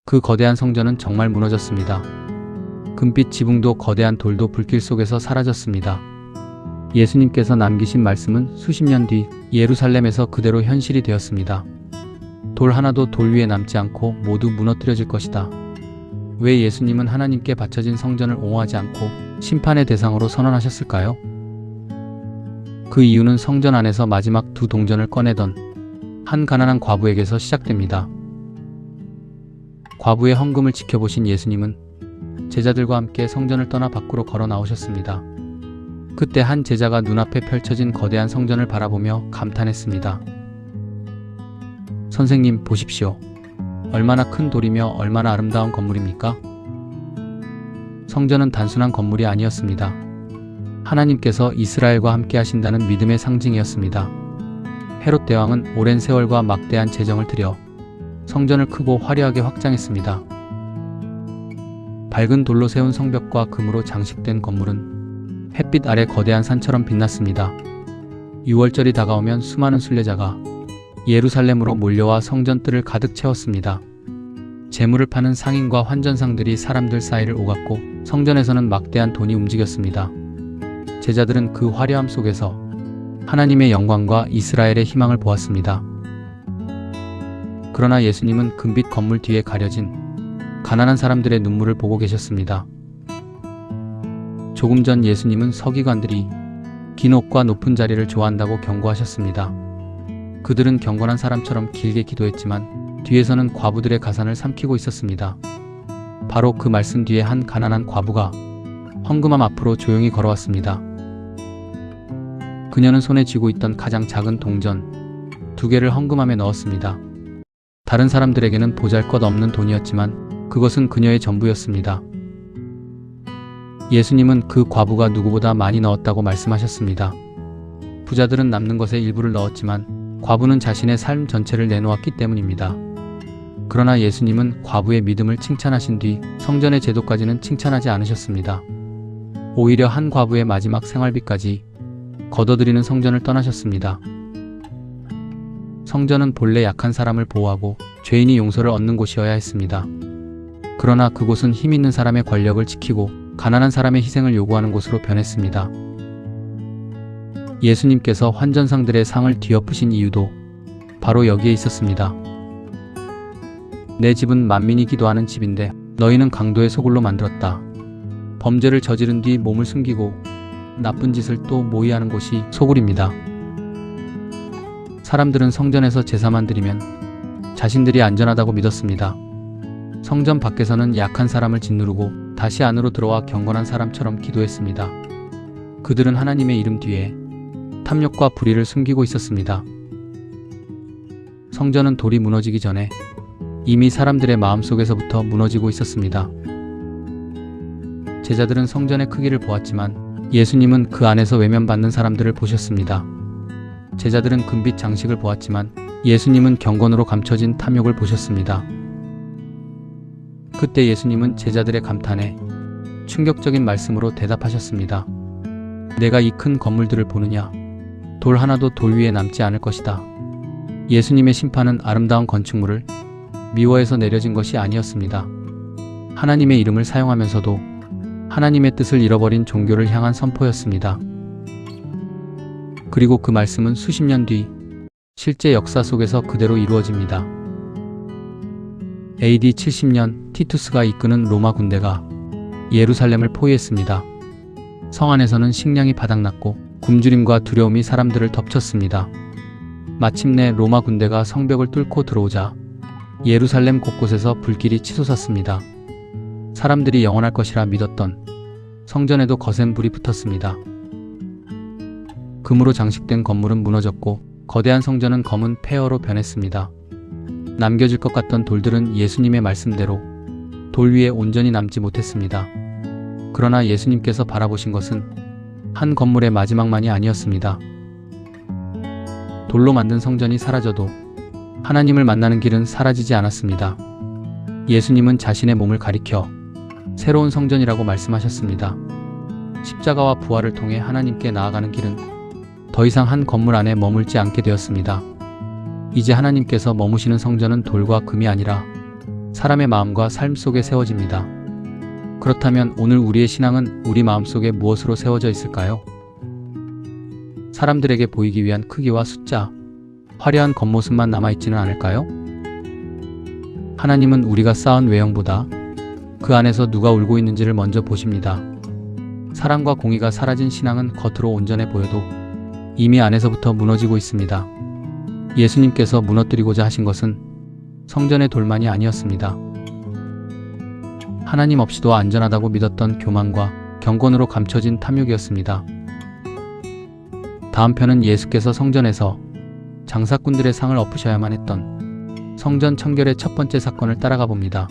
그 거대한 성전은 정말 무너졌습니다. 금빛 지붕도 거대한 돌도 불길 속에서 사라졌습니다. 예수님께서 남기신 말씀은 수십 년 뒤 예루살렘에서 그대로 현실이 되었습니다. 돌 하나도 돌 위에 남지 않고 모두 무너뜨려질 것이다. 왜 예수님은 하나님께 바쳐진 성전을 옹호하지 않고 심판의 대상으로 선언하셨을까요? 그 이유는 성전 안에서 마지막 두 동전을 꺼내던 한 가난한 과부에게서 시작됩니다. 과부의 헌금을 지켜보신 예수님은 제자들과 함께 성전을 떠나 밖으로 걸어 나오셨습니다. 그때 한 제자가 눈앞에 펼쳐진 거대한 성전을 바라보며 감탄했습니다. 선생님, 보십시오. 얼마나 큰 돌이며 얼마나 아름다운 건물입니까? 성전은 단순한 건물이 아니었습니다. 하나님께서 이스라엘과 함께 하신다는 믿음의 상징이었습니다. 헤롯 대왕은 오랜 세월과 막대한 재정을 들여 성전을 크고 화려하게 확장했습니다. 밝은 돌로 세운 성벽과 금으로 장식된 건물은 햇빛 아래 거대한 산처럼 빛났습니다. 6월절이 다가오면 수많은 순례자가 예루살렘으로 몰려와 성전 뜰을 가득 채웠습니다. 재물을 파는 상인과 환전상들이 사람들 사이를 오갔고 성전에서는 막대한 돈이 움직였습니다. 제자들은 그 화려함 속에서 하나님의 영광과 이스라엘의 희망을 보았습니다. 그러나 예수님은 금빛 건물 뒤에 가려진 가난한 사람들의 눈물을 보고 계셨습니다. 조금 전 예수님은 서기관들이 긴 옷과 높은 자리를 좋아한다고 경고하셨습니다. 그들은 경건한 사람처럼 길게 기도했지만 뒤에서는 과부들의 가산을 삼키고 있었습니다. 바로 그 말씀 뒤에 한 가난한 과부가 헌금함 앞으로 조용히 걸어왔습니다. 그녀는 손에 쥐고 있던 가장 작은 동전 2개를 헌금함에 넣었습니다. 다른 사람들에게는 보잘것없는 돈이었지만 그것은 그녀의 전부였습니다. 예수님은 그 과부가 누구보다 많이 넣었다고 말씀하셨습니다. 부자들은 남는 것의 일부를 넣었지만 과부는 자신의 삶 전체를 내놓았기 때문입니다. 그러나 예수님은 과부의 믿음을 칭찬하신 뒤 성전의 제도까지는 칭찬하지 않으셨습니다. 오히려 한 과부의 마지막 생활비까지 거둬들이는 성전을 떠나셨습니다. 성전은 본래 약한 사람을 보호하고 죄인이 용서를 얻는 곳이어야 했습니다. 그러나 그곳은 힘 있는 사람의 권력을 지키고 가난한 사람의 희생을 요구하는 곳으로 변했습니다. 예수님께서 환전상들의 상을 뒤엎으신 이유도 바로 여기에 있었습니다. 내 집은 만민이 기도하는 집인데 너희는 강도의 소굴로 만들었다. 범죄를 저지른 뒤 몸을 숨기고 나쁜 짓을 또 모의하는 곳이 소굴입니다. 사람들은 성전에서 제사만 드리면 자신들이 안전하다고 믿었습니다. 성전 밖에서는 약한 사람을 짓누르고 다시 안으로 들어와 경건한 사람처럼 기도했습니다. 그들은 하나님의 이름 뒤에 탐욕과 불의를 숨기고 있었습니다. 성전은 돌이 무너지기 전에 이미 사람들의 마음속에서부터 무너지고 있었습니다. 제자들은 성전의 크기를 보았지만 예수님은 그 안에서 외면받는 사람들을 보셨습니다. 제자들은 금빛 장식을 보았지만 예수님은 경건으로 감춰진 탐욕을 보셨습니다. 그때 예수님은 제자들의 감탄에 충격적인 말씀으로 대답하셨습니다. 내가 이 큰 건물들을 보느냐? 돌 하나도 돌 위에 남지 않을 것이다. 예수님의 심판은 아름다운 건축물을 미워해서 내려진 것이 아니었습니다. 하나님의 이름을 사용하면서도 하나님의 뜻을 잃어버린 종교를 향한 선포였습니다. 그리고 그 말씀은 수십 년 뒤 실제 역사 속에서 그대로 이루어집니다. AD 70년 티투스가 이끄는 로마 군대가 예루살렘을 포위했습니다. 성 안에서는 식량이 바닥났고 굶주림과 두려움이 사람들을 덮쳤습니다. 마침내 로마 군대가 성벽을 뚫고 들어오자 예루살렘 곳곳에서 불길이 치솟았습니다. 사람들이 영원할 것이라 믿었던 성전에도 거센 불이 붙었습니다. 금으로 장식된 건물은 무너졌고 거대한 성전은 검은 폐허로 변했습니다. 남겨질 것 같던 돌들은 예수님의 말씀대로 돌 위에 온전히 남지 못했습니다. 그러나 예수님께서 바라보신 것은 한 건물의 마지막만이 아니었습니다. 돌로 만든 성전이 사라져도 하나님을 만나는 길은 사라지지 않았습니다. 예수님은 자신의 몸을 가리켜 새로운 성전이라고 말씀하셨습니다. 십자가와 부활을 통해 하나님께 나아가는 길은 더 이상 한 건물 안에 머물지 않게 되었습니다. 이제 하나님께서 머무시는 성전은 돌과 금이 아니라 사람의 마음과 삶 속에 세워집니다. 그렇다면 오늘 우리의 신앙은 우리 마음 속에 무엇으로 세워져 있을까요? 사람들에게 보이기 위한 크기와 숫자, 화려한 겉모습만 남아있지는 않을까요? 하나님은 우리가 쌓은 외형보다 그 안에서 누가 울고 있는지를 먼저 보십니다. 사랑과 공의가 사라진 신앙은 겉으로 온전해 보여도 이미 안에서부터 무너지고 있습니다. 예수님께서 무너뜨리고자 하신 것은 성전의 돌만이 아니었습니다. 하나님 없이도 안전하다고 믿었던 교만과 경건으로 감춰진 탐욕이었습니다. 다음 편은 예수께서 성전에서 장사꾼들의 상을 엎으셔야만 했던 성전 청결의 첫 번째 사건을 따라가 봅니다.